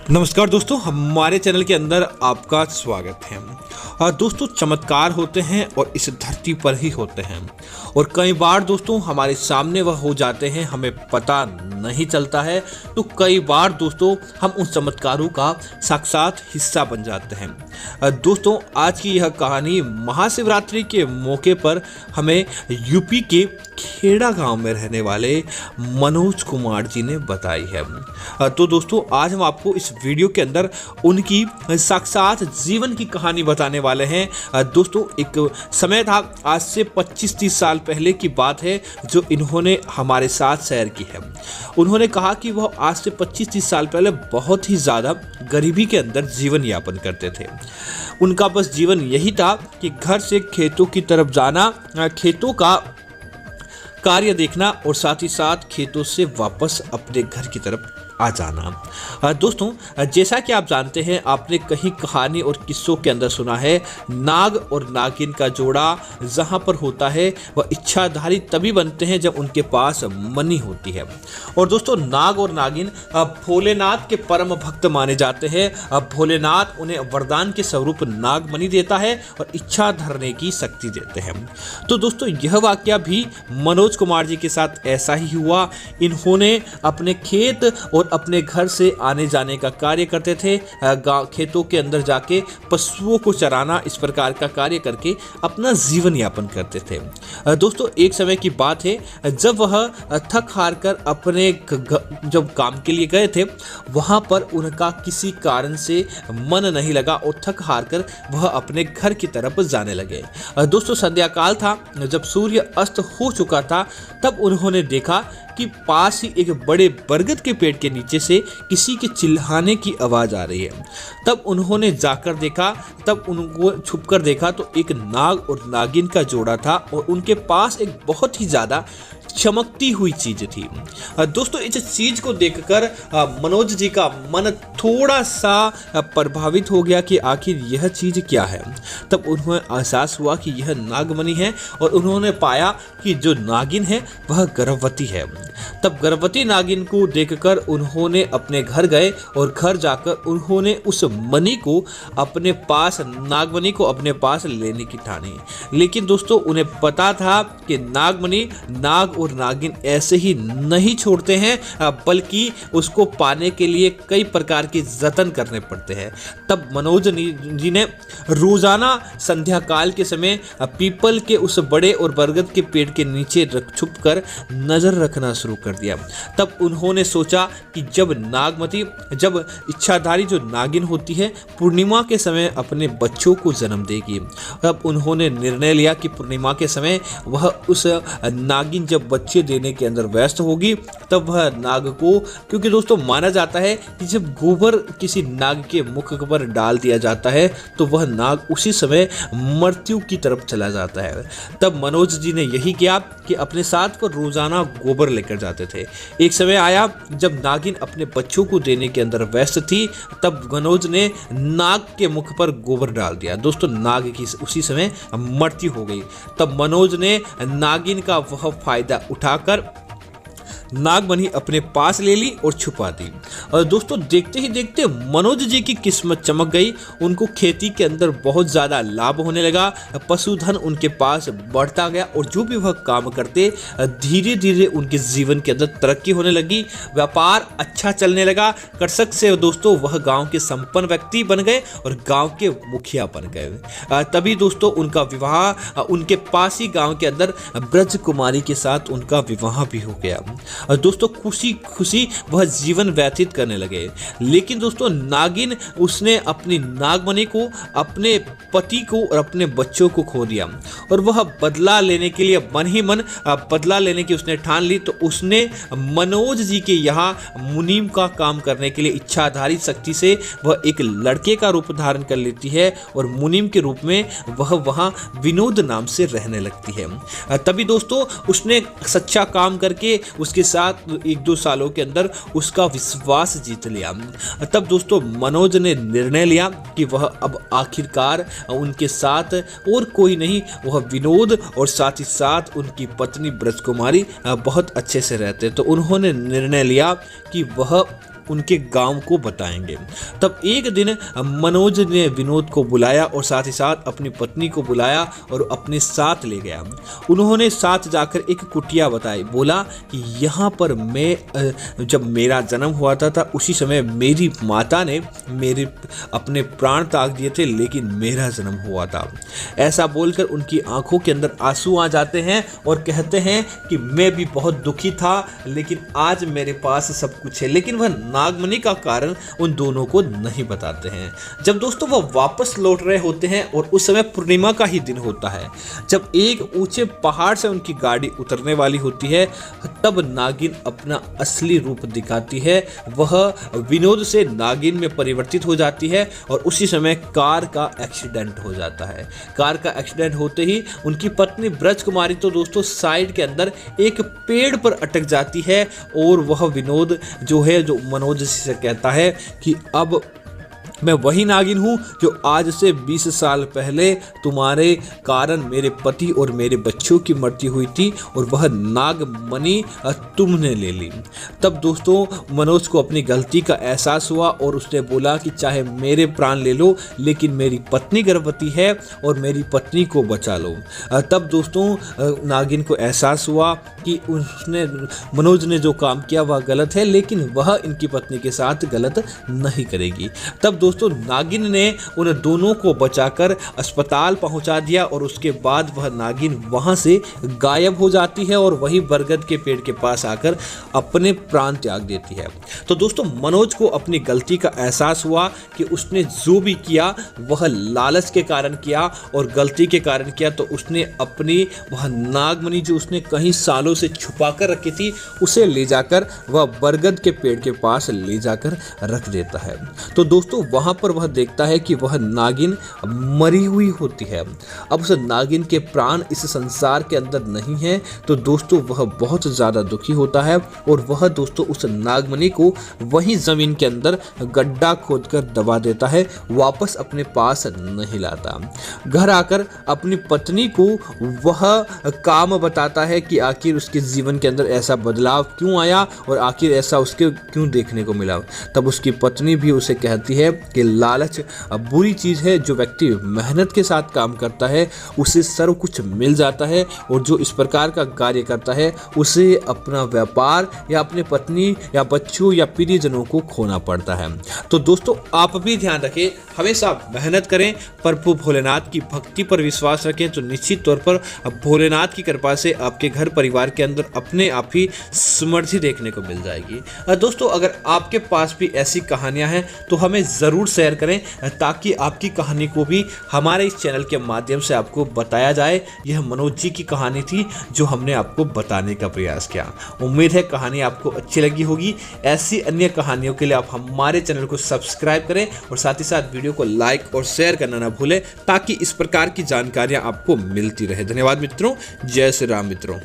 नमस्कार दोस्तों, हमारे चैनल के अंदर आपका स्वागत है। दोस्तों, चमत्कार होते हैं और इस धरती पर ही होते हैं और कई बार दोस्तों हमारे सामने वह हो जाते हैं, हमें पता नहीं चलता है। तो कई बार दोस्तों हम उन चमत्कारों का साक्षात हिस्सा बन जाते हैं। दोस्तों, आज की यह कहानी महाशिवरात्रि के मौके पर हमें यूपी के खेड़ा गांव में रहने वाले मनोज कुमार जी ने बताई है। तो दोस्तों, आज हम आपको इस वीडियो के अंदर उनकी साक्षात जीवन की कहानी बताने वाले हैं। दोस्तों, एक समय था, आज से 25-30 साल पहले की बात है, जो इन्होंने हमारे साथ शेयर की है। उन्होंने कहा कि वह आज से 25-30 साल पहले बहुत ही ज़्यादा गरीबी के अंदर जीवन यापन करते थे। उनका बस जीवन यही था कि घर से खेतों की तरफ जाना, खेतों का कार्य देखना और साथ ही साथ खेतों से वापस अपने घर की तरफ आ जाना। दोस्तों, जैसा कि आप जानते हैं, आपने कहीं कहानी और किस्सों के अंदर सुना है, नाग और नागिन का जोड़ा जहां पर होता है वह इच्छाधारी तभी बनते हैं जब उनके पास मनी होती है। और दोस्तों, नाग और नागिन भोलेनाथ के परम भक्त माने जाते हैं। भोलेनाथ उन्हें वरदान के स्वरूप नागमणि देता है और इच्छा धरने की शक्ति देते हैं। तो दोस्तों, यह वाकया भी मनोज कुमार जी के साथ ऐसा ही हुआ। इन्होंने अपने खेत और अपने घर से आने जाने का कार्य करते थे। खेतों के अंदर जाके पशुओं को चराना, इस प्रकार का कार्य करके अपना जीवन यापन करते थे। दोस्तों, एक समय की बात है, जब वह थक हार कर अपने जब काम के लिए गए थे, वहां पर उनका किसी कारण से मन नहीं लगा और थक हार कर वह अपने घर की तरफ जाने लगे। दोस्तों, संध्या काल था, जब सूर्य अस्त हो चुका था, तब उन्होंने देखा कि पास ही एक बड़े बरगद के पेड़ के नीचे से किसी के चिल्लाने की आवाज आ रही है। तब उन्होंने जाकर देखा, तब उनको छुपकर देखा तो एक नाग और नागिन का जोड़ा था और उनके पास एक बहुत ही ज्यादा चमकती हुई चीज थी। दोस्तों, इस चीज को देखकर मनोज जी का मन थोड़ा सा प्रभावित हो गया कि आखिर यह चीज क्या है। तब उन्हें एहसास हुआ कि यह नागमणि है और उन्होंने पाया कि जो नागिन है वह गर्भवती है। तब गर्भवती नागिन को देखकर उन्होंने अपने घर गए और घर जाकर उन्होंने उस मणि को अपने पास, नागमणि को अपने पास लेने की ठानी। लेकिन दोस्तों, उन्हें पता था कि नागमणि, नाग और नागिन ऐसे ही नहीं छोड़ते हैं, बल्कि उसको पाने के लिए कई प्रकार के जतन करने पड़ते हैं। तब मनोज जी ने रोजाना संध्या काल के समय पीपल के उस बड़े और बरगद के पेड़ के नीचे छुपकर नजर रखना शुरू कर दिया। तब उन्होंने सोचा कि जब इच्छाधारी जो नागिन होती है, पूर्णिमा के समय अपने बच्चों को जन्म देगी। तब उन्होंने निर्णय लिया कि पूर्णिमा के समय वह उस नागिन जब बच्चे देने के अंदर व्यस्त होगी, तब वह नाग को, क्योंकि दोस्तों माना जाता है कि जब गोबर किसी नाग के मुख पर डाल दिया जाता है तो वह नाग उसी समय मृत्यु की तरफ चला जाता है। तब मनोज जी ने यही किया कि अपने साथ पर रोजाना गोबर लेकर जाते थे। एक समय आया जब नागिन अपने बच्चों को देने के अंदर व्यस्त थी, तब मनोज ने नाग के मुख पर गोबर डाल दिया। दोस्तों, नाग की उसी समय मृत्यु हो गई। तब मनोज ने नागिन का वह फायदा उठाकर नागमणि अपने पास ले ली और छुपा दी। और दोस्तों, देखते ही देखते मनोज जी की किस्मत चमक गई। उनको खेती के अंदर बहुत ज़्यादा लाभ होने लगा, पशुधन उनके पास बढ़ता गया और जो भी वह काम करते, धीरे धीरे उनके जीवन के अंदर तरक्की होने लगी, व्यापार अच्छा चलने लगा। कृषक से दोस्तों वह गांव के संपन्न व्यक्ति बन गए और गांव के मुखिया बन गए। तभी दोस्तों उनका विवाह उनके पास ही गाँव के अंदर ब्रज कुमारी के साथ उनका विवाह भी हो गया। और दोस्तों, खुशी खुशी वह जीवन व्यतीत करने लगे। लेकिन दोस्तों, नागिन, उसने अपनी नागमणि को, अपने पति को और अपने बच्चों को खो दिया और वह बदला लेने के लिए मन ही मन बदला लेने की उसने ठान ली। तो उसने मनोज जी के यहाँ मुनीम का काम करने के लिए इच्छाधारी शक्ति से वह एक लड़के का रूप धारण कर लेती है और मुनीम के रूप में वह वहाँ विनोद नाम से रहने लगती है। तभी दोस्तों उसने सच्चा काम करके उसके साथ 1-2 सालों के अंदर उसका विश्वास जीत लिया। तब दोस्तों मनोज ने निर्णय लिया कि वह अब आखिरकार उनके साथ और कोई नहीं, वह विनोद और साथ ही साथ उनकी पत्नी ब्रज कुमारी बहुत अच्छे से रहते। तो उन्होंने निर्णय लिया कि वह उनके गांव को बताएंगे। तब एक दिन मनोज ने विनोद को बुलाया और साथ ही साथ अपनी पत्नी को बुलाया और अपने साथ ले गया। उन्होंने साथ जाकर एक कुटिया बताई। बोला कि यहाँ पर मैं जब मेरा जन्म हुआ था उसी समय मेरी माता ने मेरे अपने प्राण त्याग दिए थे, लेकिन मेरा जन्म हुआ था। ऐसा बोलकर उनकी आंखों के अंदर आंसू आ जाते हैं और कहते हैं कि मैं भी बहुत दुखी था, लेकिन आज मेरे पास सब कुछ है। लेकिन वह नागमणि का कारण उन दोनों को नहीं बताते हैं। जब दोस्तों वह वापस लौट रहे होते हैं और उस समय पूर्णिमा का ही दिन होता है, जब एक ऊंचे पहाड़ से उनकी गाड़ी उतरने वाली होती है, तब नागिन अपना असली रूप दिखाती है। वह विनोद से नागिन में परिवर्तित हो जाती है और उसी समय कार का एक्सीडेंट हो जाता है। कार का एक्सीडेंट होते ही उनकी पत्नी ब्रज कुमारी तो दोस्तों साइड के अंदर एक पेड़ पर अटक जाती है और वह विनोद जो है, जो मनोज से कहता है कि अब मैं वही नागिन हूँ जो आज से 20 साल पहले तुम्हारे कारण मेरे पति और मेरे बच्चों की मृत्यु हुई थी और वह नागमणि तुमने ले ली। तब दोस्तों मनोज को अपनी गलती का एहसास हुआ और उसने बोला कि चाहे मेरे प्राण ले लो, लेकिन मेरी पत्नी गर्भवती है और मेरी पत्नी को बचा लो। तब दोस्तों नागिन को एहसास हुआ कि मनोज ने जो काम किया वह गलत है, लेकिन वह इनकी पत्नी के साथ गलत नहीं करेगी। तब दोस्तों नागिन ने उन दोनों को बचाकर अस्पताल पहुंचा दिया और उसके बाद वह नागिन वहां से गायब हो जाती है और वही बरगद के पेड़ के पास आकर अपने प्राण त्याग देती है। तो दोस्तों मनोज को अपनी गलती का एहसास हुआ कि उसने जो भी किया वह लालच के कारण किया और गलती के कारण किया। तो उसने अपनी वह नागमणि जो उसने कहीं सालों से छुपा कर रखी थी, उसे ले जाकर वह बरगद के पेड़ के पास ले जाकर रख देता है। तो दोस्तों वहां पर वह देखता है कि वह नागिन मरी हुई होती है। अब उस नागिन के प्राण इस संसार के अंदर नहीं है। तो दोस्तों वह बहुत ज़्यादा दुखी होता है और वह दोस्तों उस नागमणि को वहीं ज़मीन के अंदर गड्ढा खोदकर दबा देता है, वापस अपने पास नहीं लाता। घर आकर अपनी पत्नी को वह काम बताता है कि आखिर उसके जीवन के अंदर ऐसा बदलाव क्यों आया और आखिर ऐसा उसके क्यों देखने को मिला। तब उसकी पत्नी भी उसे कहती है कि लालच बुरी चीज़ है। जो व्यक्ति मेहनत के साथ काम करता है उसे सर्व कुछ मिल जाता है, और जो इस प्रकार का कार्य करता है उसे अपना व्यापार या अपने पत्नी या बच्चों या प्रियजनों को खोना पड़ता है। तो दोस्तों आप भी ध्यान रखें, हमेशा मेहनत करें, प्रभु भोलेनाथ की भक्ति पर विश्वास रखें, तो निश्चित तौर पर भोलेनाथ की कृपा से आपके घर परिवार के अंदर अपने आप ही समृद्धि देखने को मिल जाएगी। दोस्तों अगर आपके पास भी ऐसी कहानियां हैं तो हमें ज़रूर शेयर करें, ताकि आपकी कहानी को भी हमारे इस चैनल के माध्यम से आपको बताया जाए। यह मनोज जी की कहानी थी जो हमने आपको बताने का प्रयास किया। उम्मीद है कहानी आपको अच्छी लगी होगी। ऐसी अन्य कहानियों के लिए आप हमारे चैनल को सब्सक्राइब करें और साथ ही साथ वीडियो को लाइक और शेयर करना ना भूलें, ताकि इस प्रकार की जानकारियां आपको मिलती रहे। धन्यवाद मित्रों। जय श्री राम मित्रों।